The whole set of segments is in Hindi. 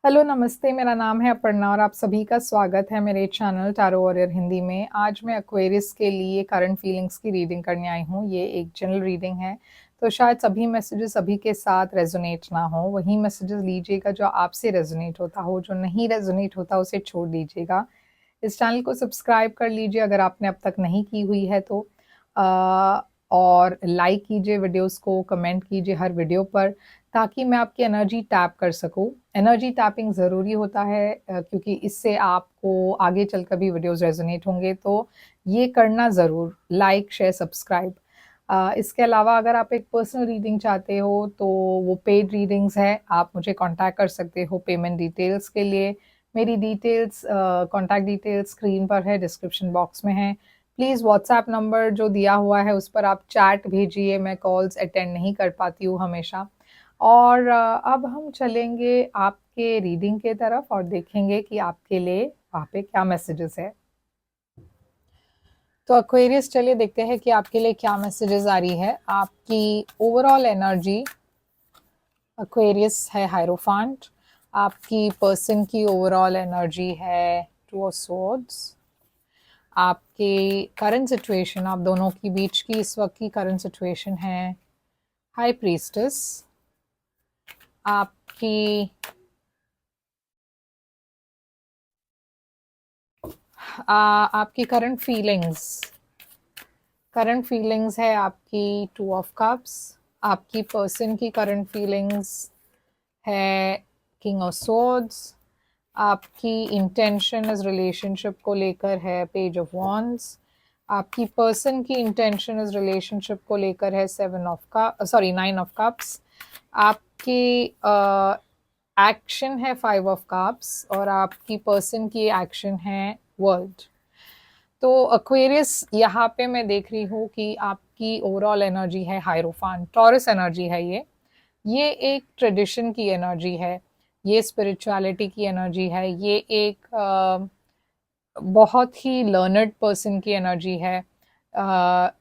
हेलो, नमस्ते। मेरा नाम है अपर्णा और आप सभी का स्वागत है मेरे चैनल टैरो वॉरियर हिंदी में। आज मैं एक्वेरियस के लिए करंट फीलिंग्स की रीडिंग करने आई हूँ। ये एक जनरल रीडिंग है, तो शायद सभी मैसेजेस सभी के साथ रेजोनेट ना हो। वही मैसेजेस लीजिएगा जो आपसे रेजोनेट होता हो, जो नहीं रेजोनेट होता उसे छोड़ दीजिएगा। इस चैनल को सब्सक्राइब कर लीजिए अगर आपने अब तक नहीं की हुई है तो। और लाइक कीजिए वीडियोस को, कमेंट कीजिए हर वीडियो पर, ताकि मैं आपकी एनर्जी टैप कर सकूं। एनर्जी टैपिंग ज़रूरी होता है क्योंकि इससे आपको आगे चलकर भी वीडियोस रेजोनेट होंगे, तो ये करना ज़रूर, लाइक शेयर सब्सक्राइब। इसके अलावा अगर आप एक पर्सनल रीडिंग चाहते हो तो वो पेड रीडिंग्स है, आप मुझे कांटेक्ट कर सकते हो पेमेंट डिटेल्स के लिए। मेरी डिटेल्स, कॉन्टैक्ट डिटेल्स स्क्रीन पर है, डिस्क्रिप्शन बॉक्स में है। प्लीज़ व्हाट्सएप नंबर जो दिया हुआ है उस पर आप चैट भेजिए, मैं कॉल्स अटेंड नहीं कर पाती हूँ हमेशा। और अब हम चलेंगे आपके रीडिंग के तरफ और देखेंगे कि आपके लिए वहाँ पे क्या मैसेजेस है। तो एक्वेरियस, चलिए देखते हैं कि आपके लिए क्या मैसेजेस आ रही है। आपकी ओवरऑल एनर्जी, एक्वेरियस है हायरोफांट। आपकी पर्सन की ओवरऑल एनर्जी है टू ऑफ सोर्ड्स। आपके करंट सिचुएशन, आप दोनों की बीच की इस वक्त की करंट सिचुएशन है हाई प्रीस्टेस। आपकी आपकी करंट फीलिंग्स है आपकी टू ऑफ कप्स। आपकी पर्सन की करंट फीलिंग्स है किंग ऑफ सोर्ड्स। आपकी इंटेंशन इस रिलेशनशिप को लेकर है पेज ऑफ वॉन्ड्स। आपकी पर्सन की इंटेंशन इस रिलेशनशिप को लेकर है नाइन ऑफ कप्स। आपकी एक्शन है फाइव ऑफ कप्स और आपकी पर्सन की एक्शन है वर्ल्ड। तो एक्वेरियस, यहाँ पे मैं देख रही हूँ कि आपकी ओवरऑल एनर्जी है हायरोफांट, टॉरस एनर्जी है ये एक ट्रेडिशन की एनर्जी है, ये स्पिरिचुअलिटी की एनर्जी है, ये एक बहुत ही लर्नड पर्सन की एनर्जी है।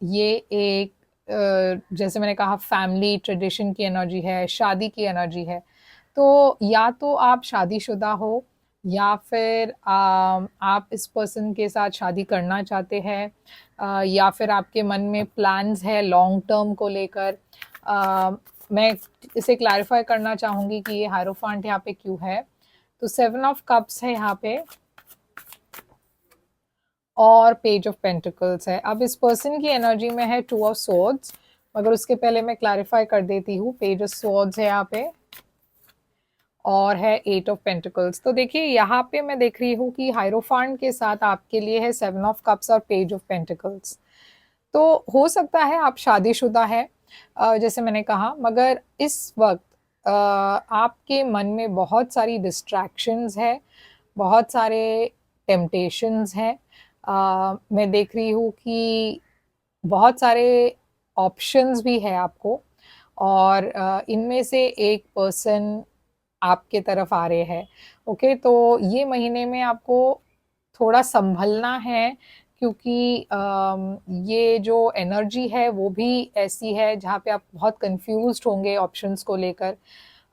ये एक जैसे मैंने कहा फैमिली ट्रेडिशन की एनर्जी है, शादी की एनर्जी है। तो या तो आप शादीशुदा हो या फिर आप इस पर्सन के साथ शादी करना चाहते हैं, या फिर आपके मन में प्लान्स है लॉन्ग टर्म को लेकर। मैं इसे क्लैरिफाई करना चाहूँगी कि ये हायरोफांट यहाँ पे क्यों है। तो सेवन ऑफ कप्स है यहाँ पे और पेज ऑफ पेंटिकल्स है। अब इस पर्सन की एनर्जी में है टू ऑफ सोर्ड्स, मगर उसके पहले मैं क्लैरिफाई कर देती हूँ। पेज ऑफ सोर्ड्स है यहाँ पे और है एट ऑफ पेंटिकल्स। तो देखिए यहाँ पे मैं देख रही हूँ कि हायरोफांट के साथ आपके लिए है सेवन ऑफ कप्स और पेज ऑफ पेंटिकल्स। तो हो सकता है आप शादीशुदा है, जैसे मैंने कहा, मगर इस वक्त आपके मन में बहुत सारी डिस्ट्रैक्शंस है, बहुत सारे टेम्पटेशंस हैं। मैं देख रही हूँ कि बहुत सारे ऑप्शंस भी है आपको, और इनमें से एक पर्सन आपके तरफ आ रहे हैं। ओके, तो ये महीने में आपको थोड़ा संभलना है, क्योंकि ये जो एनर्जी है वो भी ऐसी है जहाँ पे आप बहुत कंफ्यूज्ड होंगे ऑप्शंस को लेकर।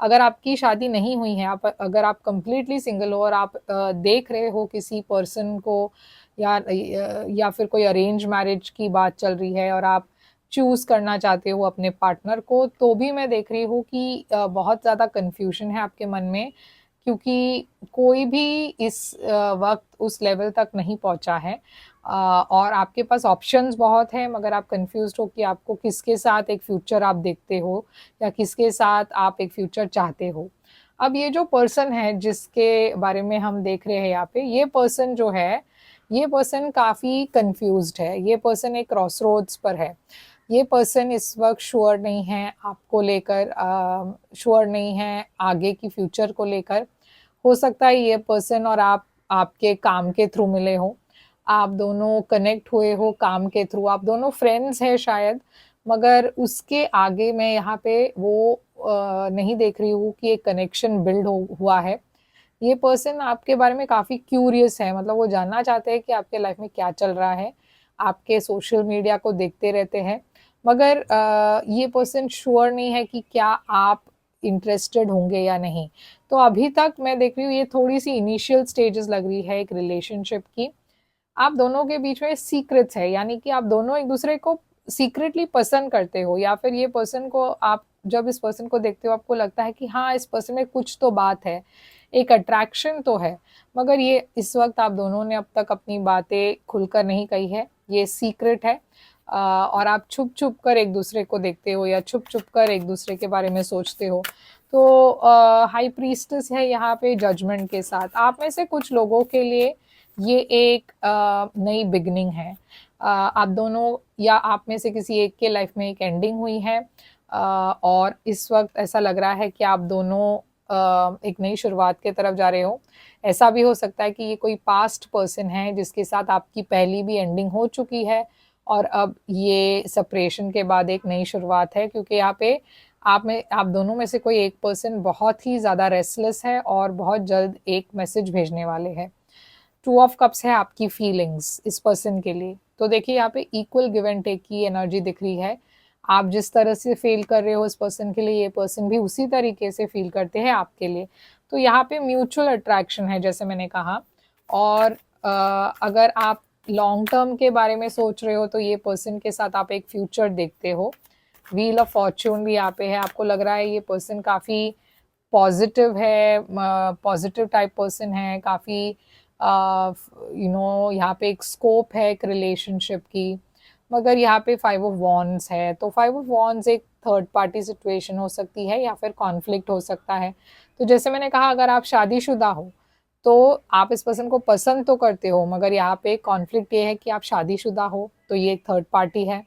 अगर आपकी शादी नहीं हुई है, अगर आप कंप्लीटली सिंगल हो और आप देख रहे हो किसी पर्सन को, या फिर कोई अरेंज मैरिज की बात चल रही है और आप चूज़ करना चाहते हो अपने पार्टनर को, तो भी मैं देख रही हूँ कि बहुत ज़्यादा कन्फ्यूजन है आपके मन में, क्योंकि कोई भी इस वक्त उस लेवल तक नहीं पहुंचा है। और आपके पास ऑप्शंस बहुत हैं, मगर आप कंफ्यूज हो कि आपको किसके साथ एक फ्यूचर आप देखते हो या किसके साथ आप एक फ्यूचर चाहते हो। अब ये जो पर्सन है जिसके बारे में हम देख रहे हैं यहाँ पे, ये पर्सन जो है, ये पर्सन काफ़ी कंफ्यूज्ड है। ये पर्सन एक क्रॉसरोड्स पर है। ये पर्सन इस वक्त श्योर नहीं है आपको लेकर, श्योर नहीं है आगे की फ्यूचर को लेकर। हो सकता है ये पर्सन और आप आपके काम के थ्रू मिले हो, आप दोनों कनेक्ट हुए हो काम के थ्रू, आप दोनों फ्रेंड्स हैं शायद, मगर उसके आगे मैं यहाँ पे वो नहीं देख रही हूँ कि एक कनेक्शन बिल्ड हुआ है। ये पर्सन आपके बारे में काफ़ी क्यूरियस है, मतलब वो जानना चाहते हैं कि आपके लाइफ में क्या चल रहा है। आपके सोशल मीडिया को देखते रहते हैं, मगर ये पर्सन श्योर नहीं है कि क्या आप इंटरेस्टेड होंगे या नहीं। तो अभी तक मैं देख रही हूँ ये थोड़ी सी इनिशियल स्टेजेस लग रही है एक रिलेशनशिप की। आप दोनों के बीच में सीक्रेट्स है, यानी कि आप दोनों एक दूसरे को सीक्रेटली पसंद करते हो, या फिर ये पर्सन को आप जब इस पर्सन को देखते हो आपको लगता है कि हाँ इस पर्सन में कुछ तो बात है, एक अट्रैक्शन तो है, मगर ये इस वक्त आप दोनों ने अब तक अपनी बातें खुलकर नहीं कही है, ये सीक्रेट है। और आप छुप छुप कर एक दूसरे को देखते हो या छुप छुप कर एक दूसरे के बारे में सोचते हो। तो हाई प्रीस्टेस है यहाँ पे जजमेंट के साथ। आप में से कुछ लोगों के लिए ये एक नई बिगनिंग है। आप दोनों या आप में से किसी एक के लाइफ में एक एंडिंग हुई है, और इस वक्त ऐसा लग रहा है कि आप दोनों एक नई शुरुआत की तरफ जा रहे हो। ऐसा भी हो सकता है कि ये कोई पास्ट पर्सन है जिसके साथ आपकी पहली भी एंडिंग हो चुकी है और अब ये सेपरेशन के बाद एक नई शुरुआत है, क्योंकि यहाँ पे आप दोनों में से कोई एक पर्सन बहुत ही ज़्यादा रेस्टलेस है और बहुत जल्द एक मैसेज भेजने वाले हैं। टू ऑफ कप्स है आपकी फीलिंग्स इस पर्सन के लिए। तो देखिए यहाँ पे इक्वल गिव एंड टेक की एनर्जी दिख रही है। आप जिस तरह से फील कर रहे हो इस पर्सन के लिए, ये पर्सन भी उसी तरीके से फील करते हैं आपके लिए। तो यहाँ पे म्यूचुअल अट्रैक्शन है जैसे मैंने कहा। और अगर आप लॉन्ग टर्म के बारे में सोच रहे हो तो ये पर्सन के साथ आप एक फ्यूचर देखते हो। व्हील ऑफ फॉर्च्यून भी यहाँ पे है। आपको लग रहा है ये पर्सन काफ़ी पॉजिटिव है, पॉजिटिव टाइप पर्सन है, काफ़ी यहाँ पे एक स्कोप है एक रिलेशनशिप की। मगर यहाँ पे 5 ऑफ वॉन्ड्स है, तो 5 ऑफ वॉन्ड्स एक थर्ड पार्टी सिचुएशन हो सकती है या फिर कॉन्फ्लिक्ट हो सकता है। तो जैसे मैंने कहा अगर आप शादीशुदा हो तो आप इस पर्सन को पसंद तो करते हो, मगर यहाँ पे कॉन्फ्लिक्ट ये है कि आप शादीशुदा हो, तो ये एक थर्ड पार्टी है।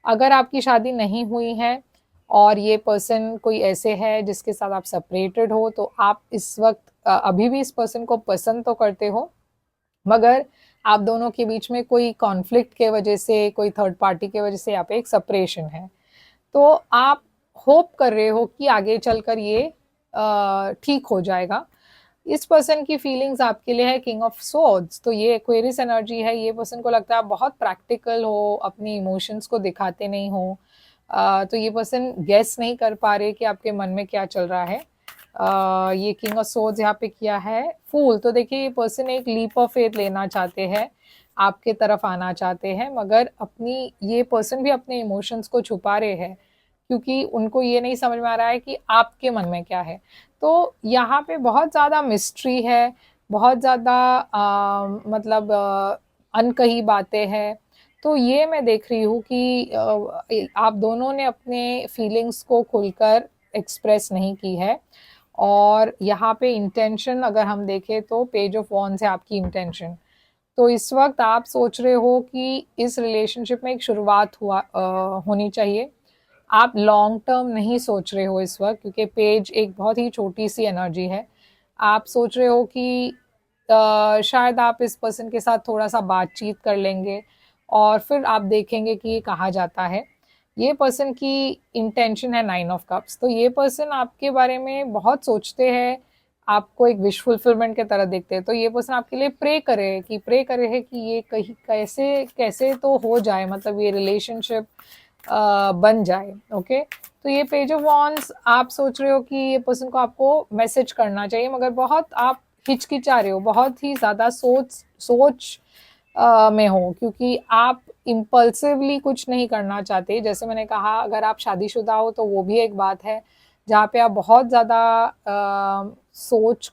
अगर आपकी शादी नहीं हुई है और ये पर्सन कोई ऐसे है जिसके साथ आप सेपरेटेड हो, तो आप इस वक्त अभी भी इस पर्सन को पसंद तो करते हो, मगर आप दोनों के बीच में कोई कॉन्फ्लिक्ट के वजह से, कोई थर्ड पार्टी के वजह से यहाँ पे एक सेपरेशन है। तो आप होप कर रहे हो कि आगे चलकर ये ठीक हो जाएगा। इस पर्सन की फीलिंग्स आपके लिए है किंग ऑफ स्वॉर्ड्स। तो ये एक्वेरियस एनर्जी है। ये पर्सन को लगता है आप बहुत प्रैक्टिकल हो, अपनी इमोशंस को दिखाते नहीं हो। तो ये पर्सन गेस नहीं कर पा रहे कि आपके मन में क्या चल रहा है। ये किंग ऑफ स्वॉर्ड्स यहाँ पे किया है फूल। तो देखिए ये पर्सन एक लीप ऑफ फेथ लेना चाहते हैं, आपके तरफ आना चाहते हैं, मगर ये पर्सन भी अपने इमोशंस को छुपा रहे हैं क्योंकि उनको ये नहीं समझ में आ रहा है कि आपके मन में क्या है। तो यहाँ पे बहुत ज़्यादा मिस्ट्री है, बहुत ज़्यादा मतलब अनकही बातें हैं। तो ये मैं देख रही हूँ कि आप दोनों ने अपने फीलिंग्स को खुलकर एक्सप्रेस नहीं की है। और यहाँ पे इंटेंशन अगर हम देखें तो पेज ऑफ वॉन्ड्स है आपकी इंटेंशन। तो इस वक्त आप सोच रहे हो कि इस रिलेशनशिप में एक शुरुआत होनी चाहिए। आप लॉन्ग टर्म नहीं सोच रहे हो इस वक्त, क्योंकि पेज एक बहुत ही छोटी सी एनर्जी है। आप सोच रहे हो कि शायद आप इस पर्सन के साथ थोड़ा सा बातचीत कर लेंगे और फिर आप देखेंगे कि ये कहाँ जाता है। ये पर्सन की इंटेंशन है 9 ऑफ कप्स। तो ये पर्सन आपके बारे में बहुत सोचते हैं, आपको एक विश फुलफिलमेंट के तरह देखते हैं। तो ये पर्सन आपके लिए प्रे करे है कि ये कहीं कैसे कैसे तो हो जाए, मतलब ये रिलेशनशिप बन जाए। ओके, तो ये पेज ऑफ वॉन्ड्स आप सोच रहे हो कि ये पर्सन को आपको मैसेज करना चाहिए, मगर बहुत आप हिचकिचा रहे हो, बहुत ही ज़्यादा सोच में हो, क्योंकि आप इम्पल्सिवली कुछ नहीं करना चाहते। जैसे मैंने कहा अगर आप शादीशुदा हो तो वो भी एक बात है जहाँ पे आप बहुत ज़्यादा सोच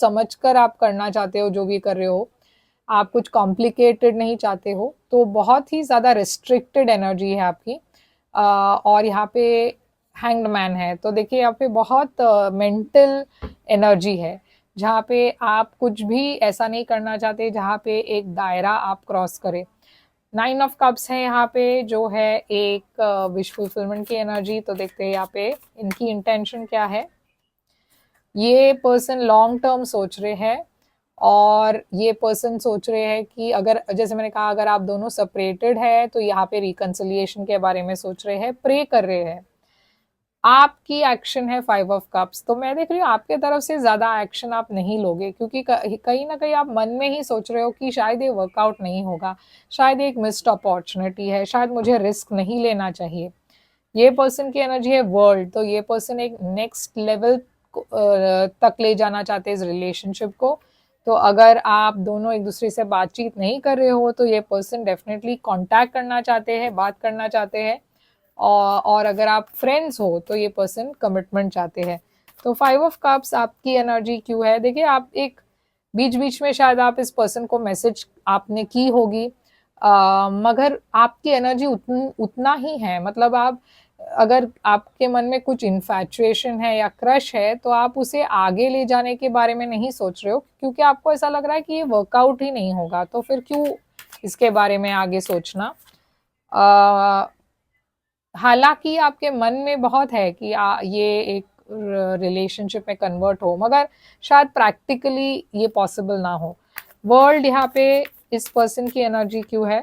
समझ कर आप करना चाहते हो जो भी कर रहे हो। आप कुछ कॉम्प्लिकेटेड नहीं चाहते हो। तो बहुत ही ज़्यादा रिस्ट्रिक्टेड एनर्जी है आपकी। और यहाँ पे हैंग्ड मैन है। तो देखिए यहाँ पे बहुत मेंटल एनर्जी है, जहाँ पे आप कुछ भी ऐसा नहीं करना चाहते जहाँ पे एक दायरा आप क्रॉस करें। 9 ऑफ कप्स है यहाँ पे, जो है एक विश फुलफिलमेंट की एनर्जी। तो देखते हैं यहाँ पे इनकी इंटेंशन क्या है। ये पर्सन लॉन्ग टर्म सोच रहे हैं, और ये पर्सन सोच रहे हैं कि अगर, जैसे मैंने कहा, अगर आप दोनों सेपरेटेड है तो यहाँ पे रिकंसिलिएशन के बारे में सोच रहे हैं, प्रे कर रहे हैं। आपकी एक्शन है 5 ऑफ कप्स। तो मैं देख रही हूँ आपके तरफ से ज़्यादा एक्शन आप नहीं लोगे, क्योंकि कहीं ना कहीं आप मन में ही सोच रहे हो कि शायद ये वर्कआउट नहीं होगा, शायद एक मिस्ड अपॉर्चुनिटी है, शायद मुझे रिस्क नहीं लेना चाहिए। ये पर्सन की एनर्जी है वर्ल्ड, तो ये पर्सन एक नेक्स्ट लेवल तक ले जाना चाहते हैं इस रिलेशनशिप को। तो अगर आप दोनों एक दूसरे से बातचीत नहीं कर रहे हो तो ये पर्सन डेफिनेटली कांटेक्ट करना चाहते हैं, बात करना चाहते हैं। और अगर आप फ्रेंड्स हो तो ये पर्सन कमिटमेंट चाहते हैं। तो 5 ऑफ कप्स आपकी एनर्जी क्यों है, देखिए आप एक बीच बीच में शायद आप इस पर्सन को मैसेज आपने की होगी, मगर आपकी एनर्जी उतना ही है। मतलब आप, अगर आपके मन में कुछ इन्फैचुएशन है या क्रश है तो आप उसे आगे ले जाने के बारे में नहीं सोच रहे हो, क्योंकि आपको ऐसा लग रहा है कि ये वर्कआउट ही नहीं होगा, तो फिर क्यों इसके बारे में आगे सोचना। हालांकि आपके मन में बहुत है कि ये एक रिलेशनशिप में कन्वर्ट हो, मगर शायद प्रैक्टिकली ये पॉसिबल ना हो। वर्ल्ड यहाँ पे इस पर्सन की एनर्जी क्यों है,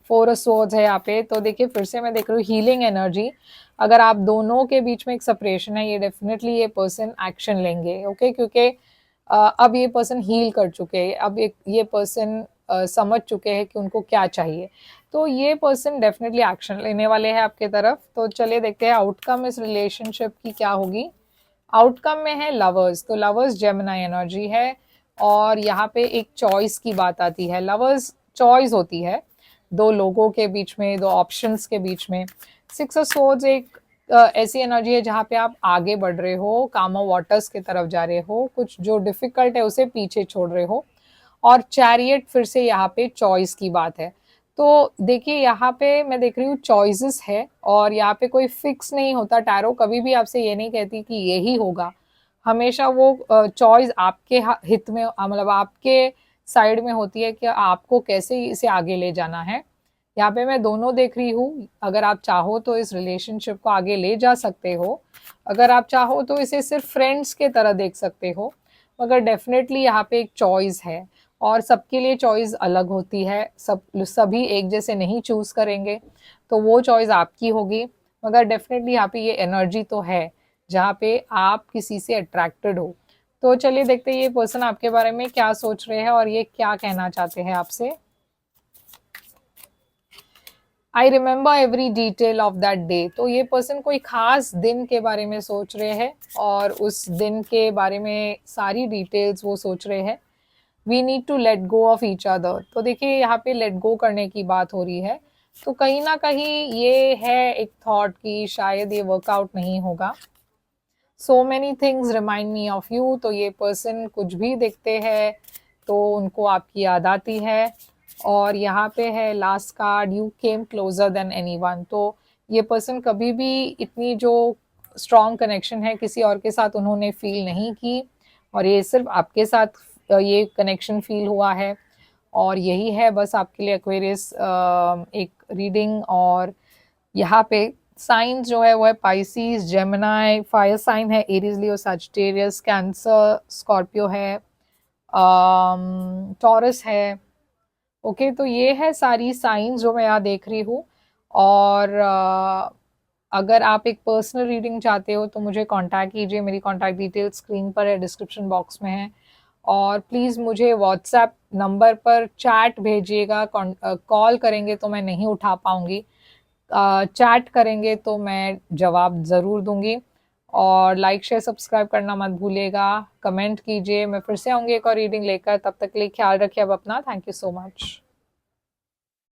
4 ऑफ स्वॉर्ड्स है यहाँ पे। तो देखिए फिर से मैं देख रही हूँ हीलिंग एनर्जी। अगर आप दोनों के बीच में एक सेपरेशन है, ये डेफिनेटली ये पर्सन एक्शन लेंगे, ओके, क्योंकि अब ये पर्सन हील कर चुके हैं, अब ये पर्सन समझ चुके हैं कि उनको क्या चाहिए। तो ये पर्सन डेफिनेटली एक्शन लेने वाले हैं आपके तरफ। तो चलिए देखते हैं आउटकम इस रिलेशनशिप की क्या होगी। आउटकम में है लवर्स, तो लवर्स जेमिनी एनर्जी है और यहाँ पे एक चॉइस की बात आती है। लवर्स चॉइस होती है दो लोगों के बीच में, दो ऑप्शंस के बीच में। 6 ऑफ स्वॉर्ड्स एक ऐसी एनर्जी है जहाँ पे आप आगे बढ़ रहे हो, कामो वाटर्स की तरफ जा रहे हो, कुछ जो डिफिकल्ट है उसे पीछे छोड़ रहे हो। और चैरियट फिर से यहाँ पे चॉइस की बात है। तो देखिए यहाँ पे मैं देख रही हूँ चॉइसेस है और यहाँ पे कोई फिक्स नहीं होता। टैरो कभी भी आपसे ये नहीं कहती कि यही होगा, हमेशा वो चॉइस आपके हित में, मतलब आपके साइड में होती है कि आपको कैसे इसे आगे ले जाना है। यहाँ पे मैं दोनों देख रही हूँ, अगर आप चाहो तो इस रिलेशनशिप को आगे ले जा सकते हो, अगर आप चाहो तो इसे सिर्फ फ्रेंड्स के तरह देख सकते हो, मगर डेफिनेटली यहाँ पे एक चॉइस है और सबके लिए चॉइस अलग होती है, सभी एक जैसे नहीं चूज करेंगे, तो वो चॉइस आपकी होगी। मगर डेफिनेटली यहाँ पे ये एनर्जी तो है जहाँ पे आप किसी से अट्रैक्टेड हो। तो चलिए देखते हैं ये पर्सन आपके बारे में क्या सोच रहे हैं और ये क्या कहना चाहते हैं आपसे। I remember every detail of that day, तो ये पर्सन कोई खास दिन के बारे में सोच रहे हैं और उस दिन के बारे में सारी डिटेल्स वो सोच रहे हैं। We need to let go of each other, तो देखिए यहाँ पे लेट गो करने की बात हो रही है। तो कहीं ना कहीं ये है एक थॉट कि शायद ये वर्कआउट नहीं होगा। So many things remind me of you, तो ये पर्सन कुछ भी देखते हैं तो उनको आपकी याद आती है। और यहाँ पे है last card, you came closure than anyone, तो ये पर्सन कभी भी इतनी जो स्ट्रॉन्ग कनेक्शन है किसी और के साथ उन्होंने फील नहीं की, और ये सिर्फ आपके साथ ये कनेक्शन फील हुआ है। और यही है बस आपके लिए एक्वेरियस एक रीडिंग। और यहाँ पे साइंस जो है वो है पाइसिस, जेमिनी, फायर साइन है एरीज, लियो, सजिटेरियस, कैंसर, स्कॉर्पियो है, टॉरस है। ओके, तो ये है सारी साइंस जो मैं यहाँ देख रही हूँ। और अगर आप एक पर्सनल रीडिंग चाहते हो तो मुझे कांटेक्ट कीजिए, मेरी कांटेक्ट डिटेल्स स्क्रीन पर है, डिस्क्रिप्शन बॉक्स में है। और प्लीज़ मुझे व्हाट्सएप नंबर पर चैट भेजिएगा, कॉल करेंगे तो मैं नहीं उठा पाऊँगी, चैट करेंगे तो मैं जवाब ज़रूर दूंगी। और लाइक शेयर सब्सक्राइब करना मत भूलिएगा, कमेंट कीजिए। मैं फिर से आऊँगी एक और रीडिंग लेकर, तब तक के लिए ख्याल रखिए अब अपना। Thank you so much.